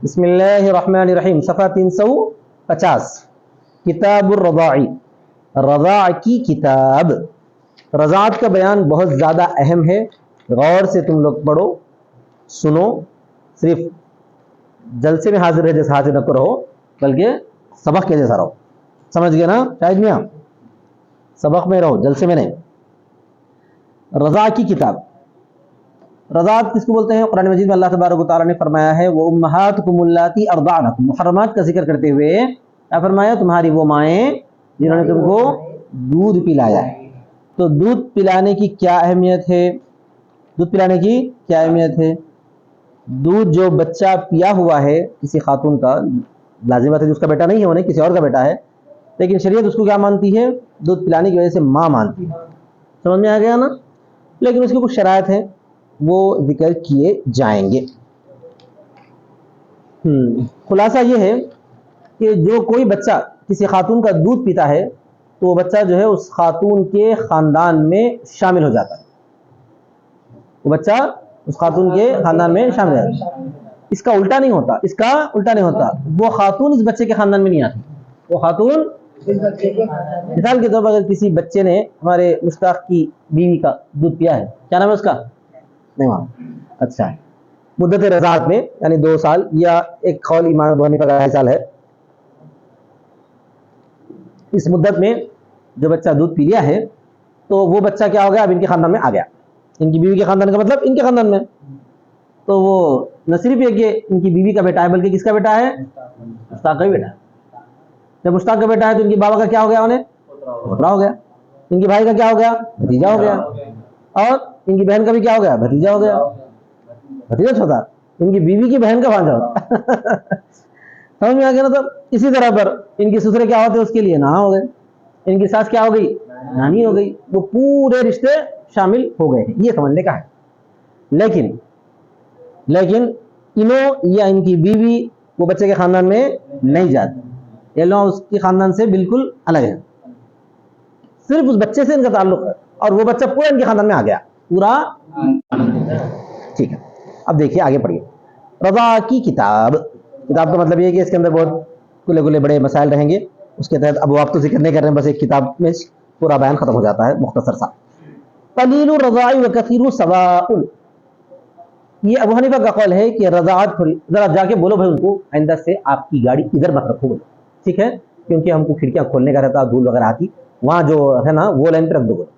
بسم اللہ الرحمن الرحیم، صفحہ 350، کتاب الرضاعی، رضاع کی کتاب۔ رضاعت کا بیان بہت زیادہ اہم ہے، غور سے تم لوگ پڑھو، سنو، صرف جلسے میں حاضر ہے جیسے حاضر نہ رہو، بلکہ سبق کے جیسا رہو۔ سمجھ گئے نا شاید میاں؟ سبق میں رہو، جلسے میں نہیں۔ رضاع کی کتاب، رضاعت کس کو بولتے ہیں؟ قرآن مجید میں اللہ تبارک و تعالیٰ نے فرمایا ہے وَأُمَّهَاتُكُمُ اللَّاتِي أَرْضَعْنَكُمْ، محرمات کا ذکر کرتے ہوئے کیا فرمایا؟ تمہاری وہ مائیں جنہوں نے تم کو دودھ پلایا ہے۔ تو دودھ پلانے کی کیا اہمیت ہے؟ دودھ پلانے کی کیا اہمیت ہے؟ دودھ جو بچہ پیا ہوا ہے کسی خاتون کا، لازم بات ہے اس کا بیٹا نہیں ہے، انہیں کسی اور کا بیٹا ہے، لیکن شریعت اس کو کیا مانتی ہے؟ دودھ پلانے کی وجہ سے ماں مانتی ہے۔ سمجھ میں آ گیا نا؟ لیکن اس کی کچھ شرائط ہیں، وہ ذکر کیے جائیں گے۔ خلاصہ یہ ہے کہ جو کوئی بچہ کسی خاتون کا دودھ پیتا ہے تو وہ بچہ جو ہے اس خاتون کے خاندان میں شامل ہو جاتا ہے، وہ بچہ اس خاتون کے خاندان میں شامل ہو جاتا ہے۔ اس کا الٹا نہیں ہوتا، اس کا الٹا نہیں ہوتا، وہ خاتون اس بچے کے خاندان میں نہیں آتی، وہ خاتون مثال کے طور پر اگر کسی بچے نے ہمارے مشتاق کی بیوی کا دودھ پیا ہے، کیا نام ہے اس کا؟ نہیں معلوم، اچھا ہے، مدت رضاعت میں یعنی 2 سال یا ایک قول امام ابو حنیفہ کا 2.5 سال ہے، اس مدت میں جو بچہ دودھ پی لیا ہے تو وہ بچہ کیا ہو گیا؟ اب ان کے خاندان میں آ گیا۔ ان کی بیوی کے خاندان کا مطلب ان کے خاندان میں، تو وہ نہ صرف یہ کہ ان کی بیوی کا بیٹا ہے بلکہ کس کا بیٹا ہے؟ مشتاق کا بھی بیٹا ہے۔ جب مشتاق کا بیٹا ہے تو ان کے بابا کا کیا ہو گیا؟ انہیں پوترا ہو گیا۔ ان کے بھائی کا کیا ہو گیا؟ بھتیجا ہو گیا۔ اور ان کی بہن کا بھی کیا ہو گیا؟ بھتیجا ہو گیا۔ بھتیجا چھوٹا، ان کی بیوی کی بہن کا بھانجا ہوتا۔ سمجھ میں آ گیا نا؟ تو اسی طرح پر ان کی سسرے کیا ہوتے؟ اس کے لیے نانا ہو گئے، ان کی ساس کیا ہو گئی؟ نانی ہو گئی، وہ پورے رشتے شامل ہو گئے ہیں، یہ سمجھنے کا ہے۔ لیکن انہوں یا ان کی بیوی وہ بچے کے خاندان میں نہیں جاتے، یہ لوگ اس کے خاندان سے بالکل الگ ہے، صرف اس بچے سے ان کا تعلق ہے، اور وہ بچہ پورا ان کے خاندان میں آ گیا پورا۔ ٹھیک ہے، اب دیکھیے آگے پڑھیے۔ رضاع کی کتاب، کتاب کا مطلب یہ ہے کہ اس کے اندر بہت کھلے بڑے مسائل رہیں گے، اس کے تحت اب آپ تو ذکر نہیں کر رہے ہیں، بس ایک کتاب میں پورا بیان ختم ہو جاتا ہے مختصر سا۔ قلیل الرضاع وکثیر سواء، یہ ابو حنیفہ کا قول ہے کہ رضاعت تھوڑی، ذرا جا کے بولو بھائی ان کو آئندہ سے آپ کی گاڑی ادھر مت رکھو بولو، ٹھیک ہے؟ کیونکہ ہم کو کھڑکیاں کھولنے کا رہتا، دھول وغیرہ آتی، وہاں جو ہے نا وہ لائن پہ رکھ دو بولو،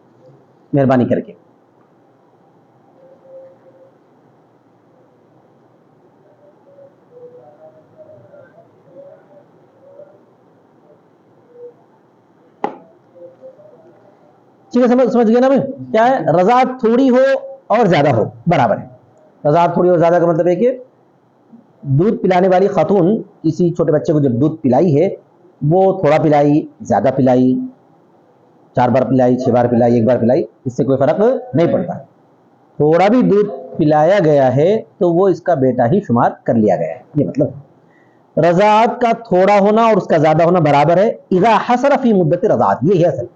مہربانی کر کے۔ ٹھیک ہے، سمجھ گئے نا بھائی؟ کیا ہے؟ رضاعت تھوڑی ہو اور زیادہ ہو برابر ہے۔ رضاعت تھوڑی اور زیادہ کا مطلب ہے کہ دودھ پلانے والی خاتون کسی چھوٹے بچے کو جب دودھ پلائی ہے، وہ تھوڑا پلائی، زیادہ پلائی، 4 بار پلائی، 6 بار پلائی، 1 بار پلائی، اس سے کوئی فرق نہیں پڑتا۔ تھوڑا بھی دودھ پلایا گیا ہے تو وہ اس کا بیٹا ہی شمار کر لیا گیا ہے، یہ مطلب ہے۔ رضاعت کا تھوڑا ہونا اور اس کا زیادہ ہونا برابر ہے، اذا حصل فی مدت رضاعت، یہ ہے اصل،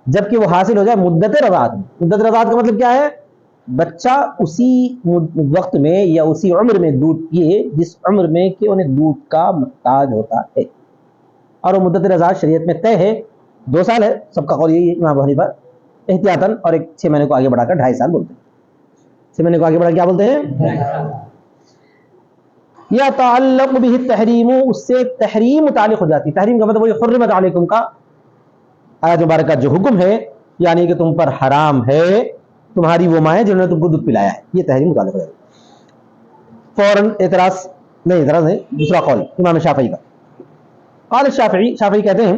جبکہ وہ حاصل ہو جائے مدت رضاعت میں۔ مدت رضاعت کا مطلب کیا ہے؟ بچہ اسی وقت میں یا اسی عمر میں دودھ پیے جس عمر میں کہ انہیں دودھ کا محتاج ہوتا ہے، اور وہ مدت رضاعت شریعت میں طے ہے 2 سال ہے، سب کا قول یہی ہے، امام ابو حنیفہ احتیاطاً، اور ایک 6 مہینے کو آگے بڑھا کر 2.5 سال بولتے ہیں۔ 6 مہینے کو آگے بڑھا کیا بولتے ہیں؟ یا تعلق به التحریم، اس سے تحریم متعلق ہو جاتی ہے۔ تحریم کا مطلب وہی حرمت علیکم کا آیت مبارکہ جو حکم ہے، یعنی کہ تم پر حرام ہے تمہاری وہ مائیں جنہوں نے تم کو دودھ پلایا ہے، یہ تحریم متعلق ہو جاتی ہے۔ فوراً اعتراض نہیں، دوسرا قول امام شافعی کا، قال شافعی کہتے ہیں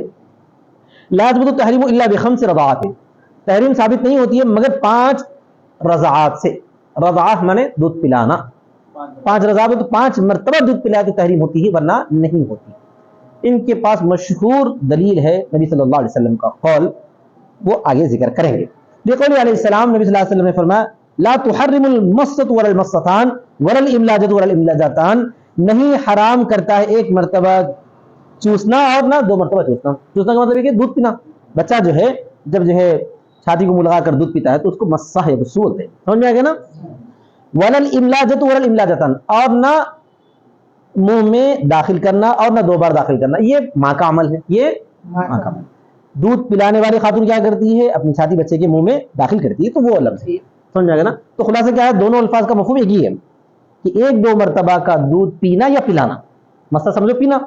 لا يثبت التحریم الا بخمس رضاعات، تحریم ثابت نہیں ہوتی ہے مگر 5 رضاعات سے۔ رضاعت مانے دودھ پلانا، 5 رضاعت تو 5 مرتبہ دودھ پلایا تو تحریم ہوتی ہے، ورنہ نہیں ہوتی۔ ان کے پاس مشہور دلیل ہے نبی صلی اللہ علیہ وسلم کا قول، وہ آگے ذکر کریں گے۔ لقول علیہ السلام، نبی صلی اللہ علیہ وسلم نے فرمایا لا تحرم المصۃ ولا المصتان ولا الاملاجۃ ولا الاملاجتان، نہیں حرام کرتا ہے ایک مرتبہ چوسنا اور نہ 2 مرتبہ چوسنا۔ چوسنا کا مطلب ہے کہ دودھ پینا، بچہ جو ہے جب جو ہے چھاتی کو ملغا کر دودھ پیتا ہے تو اس کو مسح یا بسو بولتے ہیں، سمجھ میں آ گیا نا؟ ولا الاملاجۃ ولا الاملاجتان، اور نہ منہ میں داخل کرنا اور نہ 2 بار داخل کرنا، یہ ماں کا عمل ہے، یہ ماں کا عمل ہے۔ دودھ پلانے والی خاتون کیا کرتی ہے؟ اپنی چھاتی بچے کے منہ میں داخل کرتی ہے، تو وہ لفظ ہے، سمجھ جائے گا نا؟ تو خلاصہ کیا ہے، دونوں الفاظ کا مفہوم ایک ہی ہے کہ 1-2 مرتبہ کا دودھ پینا یا پلانا، مسئلہ سمجھو، پینا،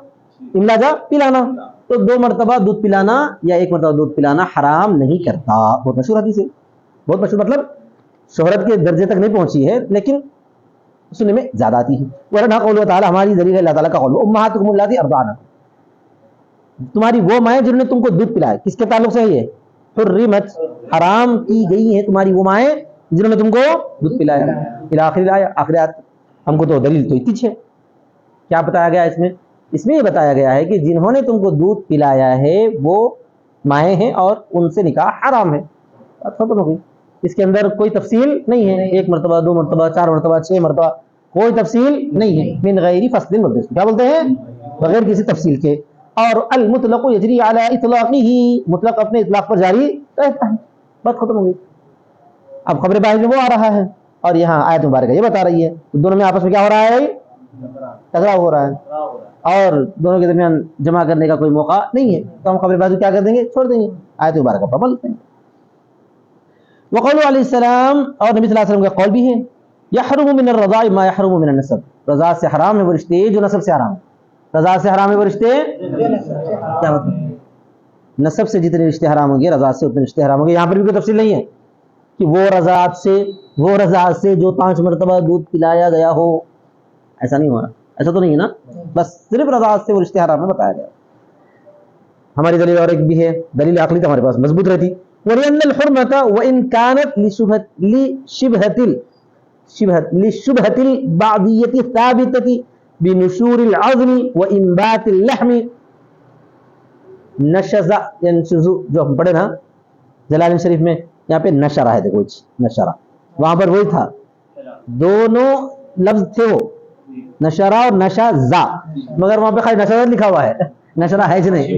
املا جا پلانا، تو 2 مرتبہ دودھ پلانا یا 1 مرتبہ دودھ پلانا حرام نہیں کرتا۔ بہت مشہور حدیث ہے، بہت مشہور، مطلب شہرت کے درجے تک نہیں پہنچی ہے لیکن سننے میں زیادہ آتی ہے۔ ورنہ قول تعالیٰ، ہماری دلیل ہے اللہ تعالیٰ کا قول، امہاتکم اللاتی ارضعنکم، تمہاری وہ مائیں جنہوں نے تم کو دودھ پلایا، کس کے تعلق سے ہے یہ؟ حرمت، حرام کی گئی ہیں تمہاری وہ مائیں جنہوں نے تم کو دودھ پلایا، الی آخر الآیہ، آخر آیت۔ ہم کو تو دلیل تو اتنی ہے، کیا بتایا گیا اس میں؟ اس میں یہ بتایا گیا ہے کہ جنہوں نے تم کو دودھ پلایا ہے وہ مائیں ہیں اور ان سے نکاح حرام ہے، بات ختم ہو گئی۔ اس کے اندر کوئی تفصیل نہیں ہے، 1 مرتبہ 2 مرتبہ 4 مرتبہ 6 مرتبہ، کوئی تفصیل نہیں ہے، من غیر فصل مبدس، کیا بولتے ہیں؟ بغیر کسی تفصیل کے۔ اور المطلق یجری علی اطلاقہ، مطلق اپنے اطلاق پر جاری رہتا ہے، بات ختم ہو گئی۔ اب خبر باہر میں وہ آ رہا ہے اور یہاں آیت مبارکہ یہ بتا رہی ہے، دونوں میں آپس میں کیا ہو رہا ہے؟ ٹکراؤ ہو رہا ہے اور دونوں کے درمیان جمع کرنے کا کوئی موقع نہیں ہے، تو ہم خبر بازی کیا کر دیں گے؟ چھوڑ دیں گے، آیت مبارکہ پر عمل کرتے ہیں۔ وقول علیہ السلام، اور نبی صلی اللہ علیہ وسلم کا قول بھی ہے، یحرم من الرضاء ما یحرم من النسب، رضاعت سے حرام ہے وہ رشتے جو نسب سے حرام ہے، رضاعت سے حرام ہے وہ رشتے، کیا مطلب؟ نسب سے جتنے رشتے حرام ہوں گے رضاعت سے اتنے رشتے حرام ہوں گے۔ یہاں پر بھی کوئی تفصیل نہیں ہے کہ وہ رضاعت سے جو 5 مرتبہ دودھ پلایا گیا ہو، ایسا نہیں ہوا، ایسا تو نہیں ہے نا، بس صرف رضاعت سے وہ رشتے حرام میں بتایا گیا۔ ہماری دلیل اور ایک بھی ہے، دلیل عقلی تو ہمارے پاس مضبوط رہتی، وَلِأَنَّ الْحُرْمَةَ وَإِنْ كَانَتْ لِشُبْهَةِ الْبَعْضِيَّةِ الثَّابِتَةِ بِنُشُورِ الْعَظْمِ وَإِنْبَاتِ اللَّحْمِ نشز، جو ہم پڑھے نا جلالین شریف میں، یہاں پہ نشرہ ہے، دیکھو نشرہ، وہاں پر وہی تھا، دونوں لفظ تھے وہ، نشرہ اور نشزہ، مگر وہاں پہ خالی نشرہ لکھا ہوا ہے، نشرہ ہے جو نہیں،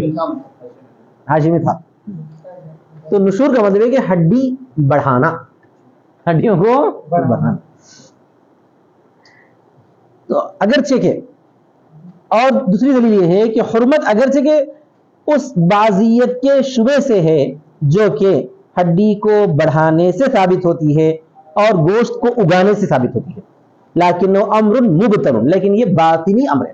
حاشی میں تھا۔ تو نشور کا مطلب ہے کہ ہڈی بڑھانا، ہڈیوں کو بڑھانا۔ تو اگرچہ کہ، اور دوسری دلیل یہ ہے کہ حرمت اگرچہ کہ اس بعضیت کے شبے سے ہے جو کہ ہڈی کو بڑھانے سے ثابت ہوتی ہے اور گوشت کو اگانے سے ثابت ہوتی ہے، لیکن امر مبطن، لیکن یہ باطنی امر ہے۔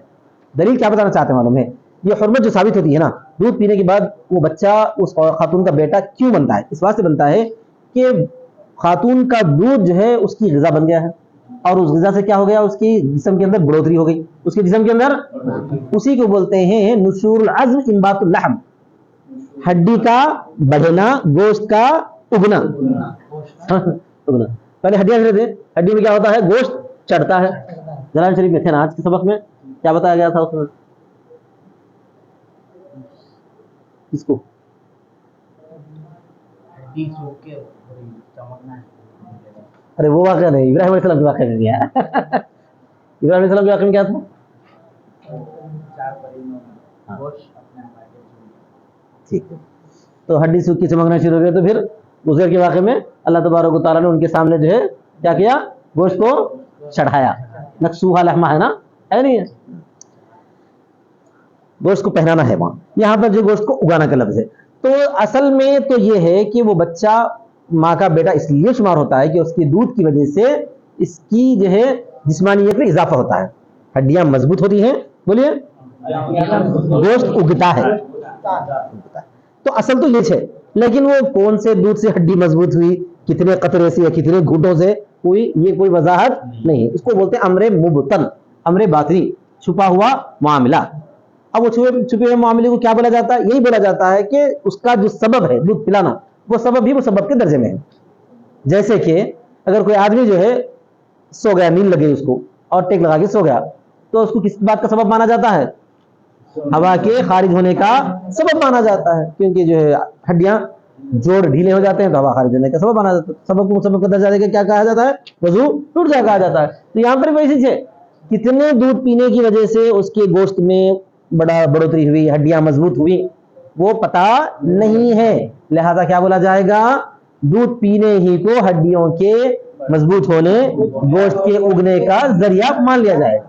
دلیل کیا بتانا چاہتے ہیں معلوم ہے؟ یہ حرمت جو ثابت ہوتی ہے نا، دودھ پینے کے بعد وہ بچہ اس خاتون کا بیٹا کیوں بنتا ہے؟ اس واسطے بنتا ہے کہ خاتون کا دودھ جو ہے اس کی غذا بن گیا ہے، اور اس غذا سے کیا ہو گیا؟ اس کی جسم کے اندر بڑھوتری ہو گئی، اس کے جسم کے اندر، اسی کو بولتے ہیں نشور العظم انبات اللحم، ہڈی کا بڑھنا، گوشت کا اگنا۔ پہلے ہڈیاں رہتے ہیں، ہڈی میں کیا ہوتا ہے؟ گوشت چڑھتا ہے۔ جلال شریف میں تھے نا آج کے سبق میں، کیا بتایا گیا تھا اس میں؟ کس کو؟ ارے وہ واقعہ نہیں، ابراہیم علیہ السلام کے واقعہ میں گیا۔ ابراہیم علیہ السلام کے واقعہ میں کیا تھا؟ ٹھیک ہے، تو ہڈی سوکھ کے چمکنا شروع ہو گیا، تو پھر گزر کے واقعے میں اللہ تبارک و تعالیٰ نے ان کے سامنے جو ہے کیا کیا؟ گوشت کو چڑھایا، نکسوہا لحمہ ہے نا، ہے نہیں ہے، گوشت کو پہنانا ہے وہاں، یہاں پر جو گوشت کو اگانا کا لفظ ہے۔ تو اصل میں تو یہ ہے کہ وہ بچہ ماں کا بیٹا اس لیے شمار ہوتا ہے کہ اس کے دودھ کی وجہ سے اس کی جو ہے جسمانیت میں اضافہ ہوتا ہے، ہڈیاں مضبوط ہوتی ہیں، بولیے، گوشت اگتا ہے، تو اصل تو یہ ہے۔ لیکن وہ کون سے دودھ سے ہڈی مضبوط ہوئی، کتنے قطرے سے یا کتنے گھونٹوں سے ہوئی، یہ کوئی وضاحت نہیں ہے، اس کو بولتے ہیں امر مبطن، امر باطنی، چھپا ہوا معاملہ۔ اب وہ چھپے ہوئے معاملے کو کیا بولا جاتا ہے؟ یہی بولا جاتا ہے کہ اس کا جو سبب ہے دودھ پلانا، وہ سبب بھی وہ سبب کے درجے میں ہے۔ جیسے کہ اگر کوئی آدمی جو ہے سو گیا، نیند لگے اس کو اور ٹیک لگا کے سو گیا، تو اس کو کس بات کا سبب مانا جاتا ہے؟ ہوا کے خارج ہونے کا سبب مانا جاتا ہے، کیونکہ جو ہے ہڈیاں جوڑ ڈھیلے ہو جاتے ہیں تو ہوا خارج ہونے کا سبب مانا جاتا ہے۔ سبب کو سبب کا درجہ دے کے کیا کہا جاتا ہے؟ وضو ٹوٹ جا کہا جاتا ہے۔ تو یہاں پر وہی چیز ہے، کتنے دودھ پینے کی وجہ سے اس کے گوشت میں بڑھوتری ہوئی، ہڈیاں مضبوط ہوئی، وہ پتہ نہیں ہے، لہذا کیا بولا جائے گا؟ دودھ پینے ہی کو ہڈیوں کے مضبوط ہونے، گوشت کے اگنے کا ذریعہ مان لیا جائے گا۔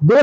2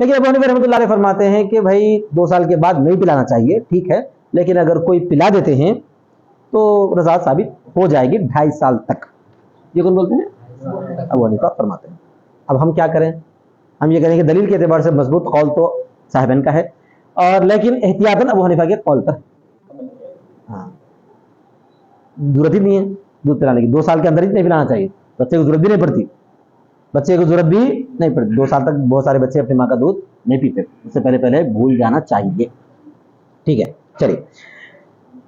لیکن ابو حنیفہ رحمۃ اللہ علیہ فرماتے ہیں کہ بھائی 2 سال کے بعد نہیں پلانا چاہیے، ٹھیک ہے، لیکن اگر کوئی پلا دیتے ہیں تو رضاعت ثابت ہو جائے گی 2.5 سال تک. یہ کون بولتے ہیں؟ ابو حنیفہ فرماتے ہیں. اب ہم کیا کریں؟ ہم یہ کریں کہ دلیل کے اعتبار سے مضبوط قول تو صاحبین کا ہے، اور لیکن احتیاطاً ابو حنیفہ کے قول پر ہاں ضرورت ہی نہیں ہے دودھ پلانے کی. 2 سال کے اندر ہی نہیں پلانا چاہیے، بچے کو ضرورت بھی نہیں پڑتی، بچے کو ضرورت بھی نہیں پڑتی. 2 سال تک بہت سارے بچے اپنی ماں کا دودھ نہیں پیتے، اس سے پہلے بھول جانا چاہیے. ٹھیک ہے چلیے.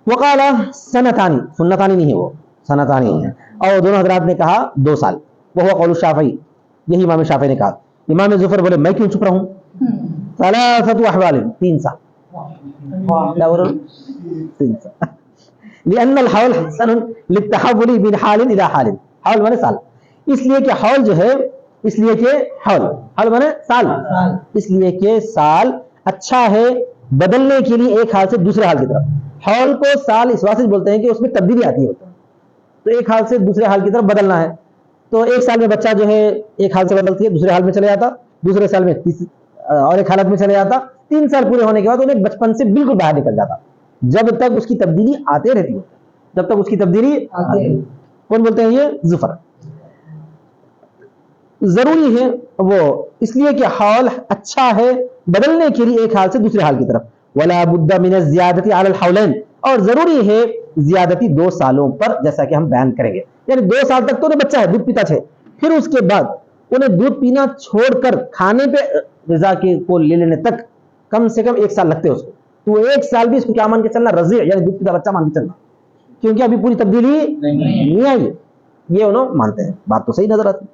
وقال سنتانی، سنتانی نہیں ہے وہ، سنتانی ہے. اور دونوں حضرات نے کہا 2 سال. وہ قول الشافعی، یہی امام شافعی نے کہا. امام ظفر بولے میں کیوں چھپ رہا ہوں؟ 3 احوال، 3 سال. کیا بول رہا ہوں؟ 3 سال. لأن الحول حسن للتحول من حال الى حال. حول مانے سال، اس لیے کہ حول جو ہے، اس لیے کہ حول مانے سال، اس لیے کہ سال اچھا ہے بدلنے کے لیے ایک حال سے دوسرے حال کی طرف. حول کو سال اس واسطے بولتے ہیں کہ اس میں تبدیلی آتی ہے، تو ایک حال سے دوسرے حال کی طرف بدلنا ہے. تو 1 سال میں بچہ جو ہے ایک حال سے بدلتی ہے، دوسرے حال میں چلے جاتا، دوسرے سال میں اور ایک حالت میں چلے جاتا. 3 سال پورے ہونے کے بعد انہیں بچپن سے بالکل باہر نکل جاتا، جب تک اس کی تبدیلی آتے رہتی ہے، جب تک اس کی تبدیلی آتی ہے. کون بولتے ہیں؟ یہ ظفر. ضروری ہے وہ اس لیے کہ حول اچھا ہے بدلنے کے لیے ایک حال سے دوسرے حال کی طرف. ولا بد من الزیادتی علی الحولین، اور ضروری ہے زیادتی 2 سالوں پر، جیسا کہ ہم بیان کریں گے. یعنی 2 سال تک تو انہیں بچہ ہے، دودھ پیتا ہے، پھر اس کے بعد انہیں دودھ پینا چھوڑ کر کھانے پہ رضا کے کو لے لینے تک کم سے کم 1 سال لگتے ہیں اس کو. تو 1 سال بھی اس کو کیا مان کے چلنا؟ رضیع، یعنی دودھ پیتا بچہ مان کے چلنا، کیونکہ ابھی پوری تبدیلی نہیں آئی. یہ انہوں مانتے ہیں، بات تو صحیح نظر آتی.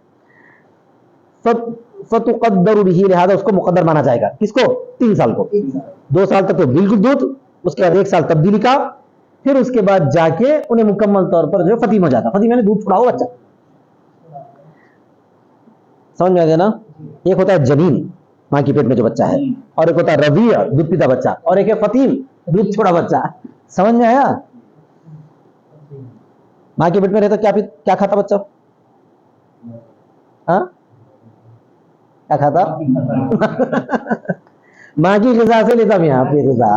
فتقدر به، لہذا اس کو مقدر مانا جائے گا. کس کو؟ 3 سال کو. 2 سال تک تو بالکل دودھ، اس کے بعد 1 سال تبدیلی کا، پھر اس کے بعد جا کے انہیں مکمل طور پر جو فتیم ہو جاتا. فتیم یعنی دودھ چھڑا ہو بچہ. سمجھ میں آ گیا نا؟ ایک ہوتا ہے جنین، ماں کی پیٹ میں جو بچہ ہے، اور ایک ہوتا ہے رضیع، دودھ پیتا بچہ، اور ایک ہے فتیم، دودھ چھوڑا بچہ. سمجھ میں آیا؟ ماں کے پیٹ میں رہتا کیا کھاتا بچہ؟ ہاں کیا کھاتا؟ ماں کی غذا سے لیتا میاں اپنی غذا.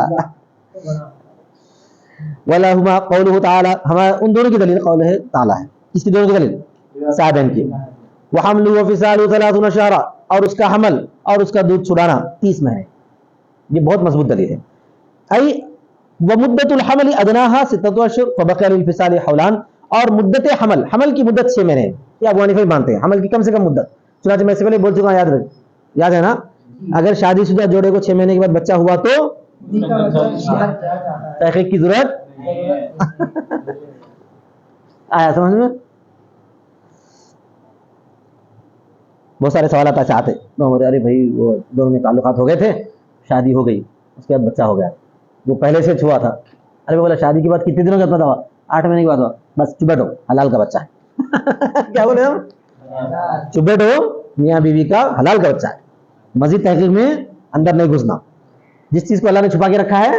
وَلَهُمَا قَوْلُهُ تَعَالَى، ہمارا ان دونوں کی دلیل قول ہے تعالیٰ ہے. اس کی دونوں کی دلیل صاحبین کی. وَحَمْلُهُ وَفِصَالُهُ 30 شهرا، اور اس کا حمل اور اس کا دودھ چھڑانا 30 مہینے. یہ بہت مضبوط دلیل ہے. ای ومدت الحمل ادناها 6 اشهر فبقي للفصال حولان، اور مدت حمل کی مدت 6 مہینے. یہ ابو حنیفہ مانتے ہیں حمل کی کم سے کم مدت. چنانچہ میں اس سے پہلے بول چکا ہوں، یاد ہے نا؟ اگر شادی شدہ جوڑے کو 6 مہینے کے بعد بچہ ہوا تو تحقیق کی ضرورت آیا سمجھ میں؟ بہت سارے سوالات ایسے آتے، ارے بھائی وہ دونوں میں تعلقات ہو گئے تھے، شادی ہو گئی، اس کے بعد بچہ ہو گیا، وہ پہلے سے چھوا تھا. ارے بولا شادی کے بعد کتنے دنوں کا پتا ہوا؟ 8 مہینے کے بعد ہوا، بس چپ بیٹھو، حلال کا بچہ ہے. کیا بولے ہم؟ چپ بیٹھو، میاں بیوی کا حلال کا بچہ ہے. مزید تحقیق میں اندر نہیں گھسنا. جس چیز کو اللہ نے چھپا کے رکھا ہے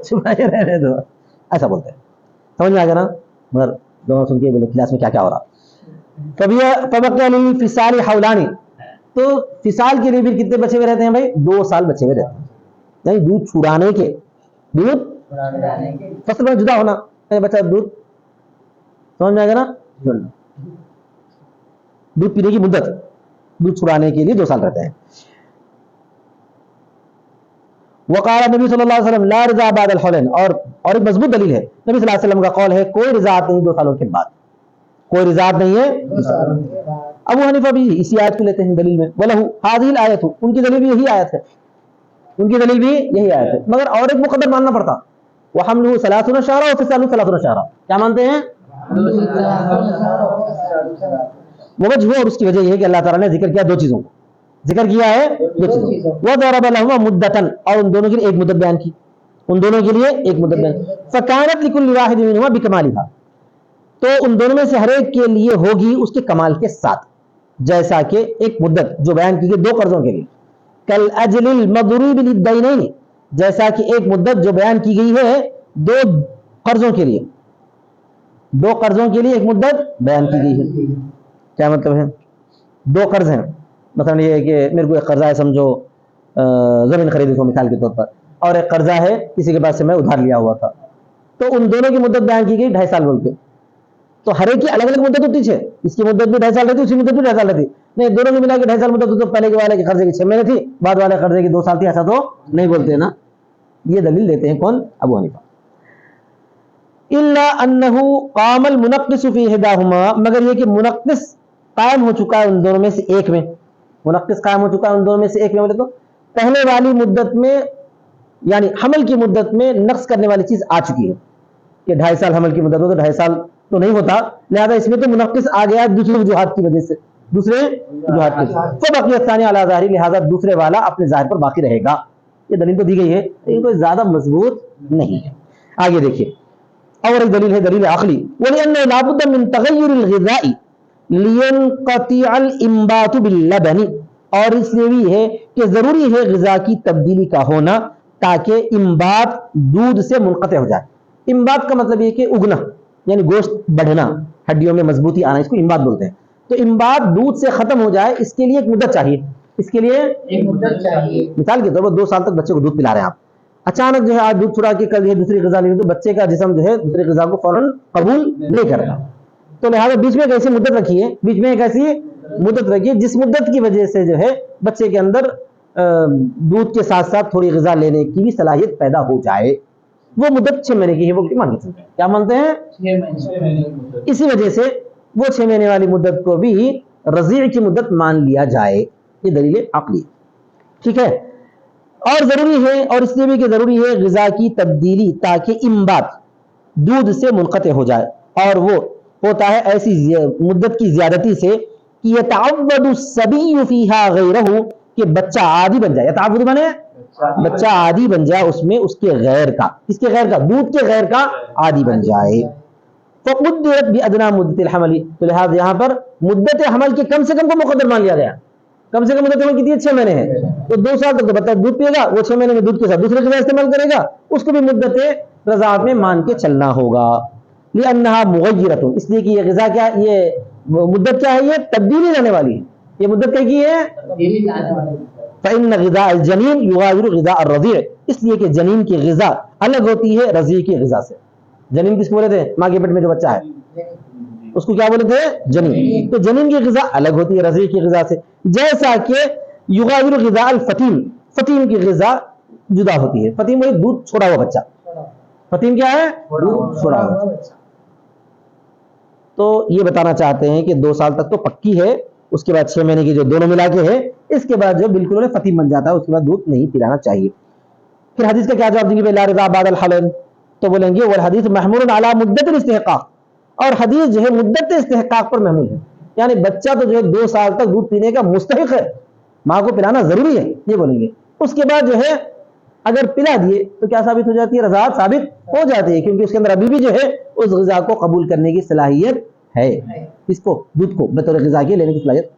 چھپا کے رہنے دو، ایسا بولتے ہیں. سمجھ میں آ گیا نا؟ مگر دونوں سن کے بولے کلاس میں کیا کیا ہو رہا. فبقي للفصال حولان، تو فصال کے لیے بھی کتنے بچے ہوئے رہتے ہیں بھائی؟ 2 سال بچے ہوئے رہتے ہیں. یعنی دودھ چھڑانے کے، دودھ فصل میں جدا ہونا، بچہ دودھ، سمجھ میں آ گیا نا؟ دودھ پینے کی مدت، دودھ چھڑانے کے لیے 2 سال رہتے ہیں. وقال نبی صلی اللہ علیہ وسلم لا رضا بعد الحولین، اور ایک مضبوط دلیل ہے نبی صلی اللہ علیہ وسلم کا قول ہے کوئی رضاعت نہیں 2 سالوں کے بعد، کوئی رضاعت نہیں ہے. ابو حنیفہ بھی اسی آیت کو لیتے ہیں دلیل میں. وَلَهُ هذه الآیت، ان کی دلیل بھی یہی آیت ہے، ان کی دلیل بھی یہی آیت ہے. مگر اور ایک مقدر ماننا پڑتا، وَحَمْلُهُ 30 شهرا وَفِصَالُهُ 30 شهرا. کیا مانتے ہیں؟ وجہ، اور اس کی وجہ یہ ہے کہ اللہ تعالیٰ نے ذکر کیا 2 چیزوں کو، ذکر کیا ہے 2 چیزوں. وَضَرَبَ لَهُمَا مُدَّةً، اور ان دونوں کے لیے ایک مدت بیان کی، ان دونوں کے لیے ایک مدت بیان کی. فَكَانَتْ لِكُلِّ وَاحِدٍ مِنْهُمَا بِكَمَالِهَا، تو ان دونوں میں سے ہر ایک کے لیے ہوگی اس کے کمال کے ساتھ. جیسا کہ ایک مدت جو بیان کی گئی 2 قرضوں کے لیے، کَالْأَجْلِ الْمَضْرُوبِ لِلدَّيْنَيْنِ، جیسا کہ ایک مدت جو بیان کی گئی ہے 2 قرضوں کے لیے، 2 قرضوں کے لیے ایک مدت بیان کی گئی ہے. کیا مطلب ہے؟ 2 قرض ہیں، مثلا یہ ہے کہ میرے کو ایک قرضہ ہے سمجھو زمین خریدی تھی مثال کے طور پر, اور ایک قرضہ ہے کسی کے پاس سے میں ادھار لیا ہوا تھا, تو ان دونوں کی مدت بیان کی گئی 2.5 سال بول کے. تو ہر ایک کی الگ الگ مدت ہوتی ہے, اس کی مدت بھی 2.5 سال رہتی, اسی مدت بھی 2.5 سال رہتی نہیں, دونوں کی ملا کے 2.5 سال مدت. تو پہلے کے والے کے قرضے کی 6 مہینے تھی, بعد والے قرضے کی 2 سال تھی, ایسا تو نہیں بولتے نا. یہ دلیل دیتے ہیں کون؟ ابو حنیفہ. الا انه قام المنقص في احداهما, مگر یہ کہ منقص قائم ہو چکا ہے ان دونوں میں سے ایک میں. منقص قائم ہو چکا ہے ان دونوں میں سے ایک میں, بولے تو پہلے والی مدت میں یعنی حمل کی مدت میں نقص کرنے والی چیز آ چکی ہے کہ 2.5 سال حمل کی مدت ہو, تو 2.5 سال تو نہیں ہوتا, لہذا اس میں تو منقص آ گیا دوسرے وجوہات کی وجہ سے, دوسرے وجوہات کی وجہ سے. تو بقی الثانی علی ظاہری, لہذا دوسرے والا اپنے ظاہر پر باقی رہے گا. یہ دلیل تو دی گئی ہے لیکن کوئی زیادہ مضبوط نہیں ہے. آگے دیکھیے اور ایک دلیل ہے, دلیل عقلی. وَلِأَنَّهُ لَا بُدَّ مِن تَغَيُّرِ الْغِذَاءِ لِيَنْقَطِعَ الْإِنْبَاتُ بِاللَّبَنِ, اور اس لیے بھی ہے کہ ضروری ہے غذا کی تبدیلی کا ہونا تاکہ انبات دودھ سے منقطع ہو جائے. انبات کا مطلب یہ کہ اگنا یعنی گوشت بڑھنا, ہڈیوں میں مضبوطی آنا, اس کو انبات بولتے ہیں. تو انبات دودھ سے ختم ہو جائے, اس کے لیے ایک مدت چاہیے. اس کے لیے ایک مدت چاہیے. مثال کے طور پر 2 سال تک بچے کو دودھ پلا رہے ہیں آپ, اچانک جو ہے آج دودھ چھڑا کے کل یہ دوسری غذا لیں, تو بچے کا جسم جو ہے دوسری غذا کو فوراً قبول نہیں کرے گا. تو لہٰذا بیچ میں ایک ایسی مدت رکھیے, بیچ میں ایک ایسی مدت رکھیے جس مدت کی وجہ سے جو ہے بچے کے اندر دودھ کے ساتھ ساتھ تھوڑی غذا لینے کی بھی صلاحیت پیدا ہو جائے. وہ مدت 6 مہینے کی ہے, وہ مان کے چلتے ہیں. کیا مانتے ہیں؟ 6 مہینے. اسی وجہ سے وہ 6 مہینے والی مدت کو بھی رضیع کی مدت مان لیا جائے. یہ دلیل عقلی. ٹھیک ہے. اور ضروری ہے, اور اس لیے بھی کہ ضروری ہے غذا کی تبدیلی تاکہ انبات دودھ سے منقطع ہو جائے, اور وہ ہوتا ہے ایسی مدت کی زیادتی سے کہ یتعود الصبی فیہا غیرہ, کہ بچہ عادی بن جائے. یتعود مانے بچہ عادی بن جائے اس میں اس کے غیر کا, کس کے غیر کا؟ دودھ کے غیر کا عادی بن جائے. فقدرت بادنی مدت الحمل, تو لہذا یہاں پر مدت حمل کے کم سے کم کو مقدر مان لیا گیا. کم سے کم مدت حمل کتنی ہے؟ 6 مہینے ہے. تو 2 سال تک تو بچہ دودھ پیے گا, وہ 6 مہینے میں دودھ کے ساتھ دوسرے غذا استعمال کرے گا, اس کو بھی مدت رضاعت میں مان کے چلنا ہوگا. لأنها مغیرۃ, اس لیے کہ یہ غذا کیا, یہ مدت کیا ہے, یہ تبدیلی لانے والی ہے. یہ مدت کیا کی ہے؟ تبدیلی لانے والی. فإن غذاء الجنین یغایر غذاء الرضیع, اس لیے کہ جنین کی غذا الگ ہوتی ہے رضیع کی غذا سے. جنین کس کو بولے تھے؟ ماں کے پیٹ میں جو بچہ ہے اس کو کیا بولے تھے؟ جنین. تو جنین کی غذا الگ ہوتی ہے رضیع کی غذا سے, جیسا کہ یغایر غذاء الفتیم, فتیم کی غذا جدا ہوتی ہے. فتیم وہ دودھ چھوڑا ہوا بچہ, فتیم کیا ہے؟ دودھ چھوڑا ہوا بچہ. تو یہ بتانا چاہتے ہیں کہ 2 سال تک تو پکی ہے, اس کے بعد 6 مہینے کی جو دونوں ملا کے ہے, اس کے بعد جو بالکل انہیں فتیم بن جاتا ہے, اس کے بعد دودھ نہیں پلانا چاہیے. پھر حدیث کا کیا جواب دیں گے؟ لا رضا بعد الحلم, تو بولیں گے والحدیث محمول علی مدت الاستحقاق, اور حدیث جو ہے مدت استحقاق پر محمول ہے, یعنی بچہ تو جو ہے 2 سال تک دودھ پینے کا مستحق ہے, ماں کو پلانا ضروری ہے, یہ بولیں گے. اس کے بعد جو ہے اگر پلا دیے تو کیا ثابت ہو جاتی ہے؟ رضاعت ثابت ہو جاتی ہے, کیونکہ اس کے اندر ابھی بھی جو ہے اس غذا کو قبول کرنے کی صلاحیت ہے, اس کو دودھ کو بطور غذا کے لینے کی صلاحیت.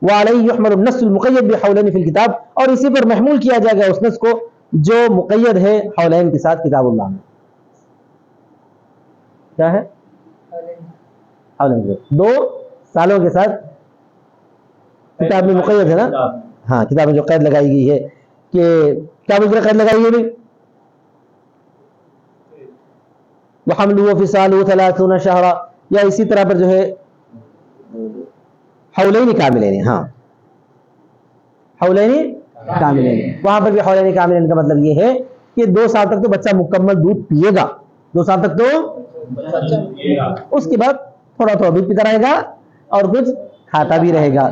وعلیہ یحمل النص المقید بحولین فی الکتاب, اور اسی پر محمول کیا جائے گا اس نص کو جو مقید ہے حولین کے ساتھ کتاب اللہ میں. کیا ہے؟ حولین 2 سالوں کے ساتھ کتاب میں مقید ہے نا. ہاں, کتاب میں جو قید لگائی گئی ہے کہ کیا بول قید لگائی ہے وحملہ وفصالہ 30 شہرا, یا اسی طرح پر جو ہے حولین کاملین. ہاں, حولین کاملین, وہاں پر بھی حولین کاملین کا مطلب یہ ہے کہ 2 سال تک تو بچہ مکمل دودھ پیے گا, 2 سال تک تو, اس کے بعد تھوڑا تھوڑا دودھ پیتا رہے گا اور کچھ کھاتا بھی رہے گا.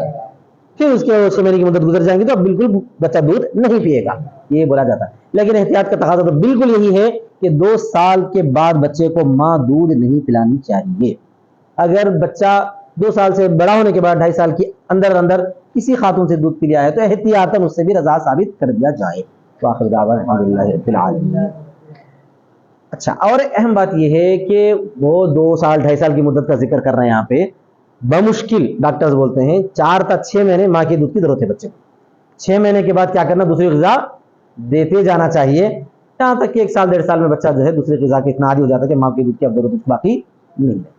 پھر اس کے 6 مہینے کی مدت گزر جائیں گی تو اب بالکل بچہ دودھ نہیں پیے گا, یہ بولا جاتا ہے. لیکن احتیاط کا تقاضا تو بالکل یہی ہے کہ 2 سال کے بعد بچے کو ماں دودھ نہیں پلانی چاہیے. اگر بچہ 2 سال سے بڑا ہونے کے بعد 2.5 سال کے اندر کسی خاتون سے دودھ پی لیا ہے تو احتیاطاً اس سے بھی رضا ثابت کر دیا جائے. وآخر دعوانا الحمدللہ رب العالمین. اچھا, اور اہم بات یہ ہے کہ وہ 2 سال 2.5 سال کی مدت کا ذکر کر رہے ہیں یہاں پہ. بمشکل ڈاکٹرز بولتے ہیں 4 تا 6 مہینے ماں کے دودھ کی ضرورت ہے بچے کو. 6 مہینے کے بعد کیا کرنا؟ دوسری غذا دیتے جانا چاہیے, یہاں تک کہ 1 سال 1.5 سال میں بچہ جو ہے دوسری غذا کے اتنا عادی ہو جاتا ہے کہ ماں کے دودھ کی اب ضرورت باقی نہیں ہے.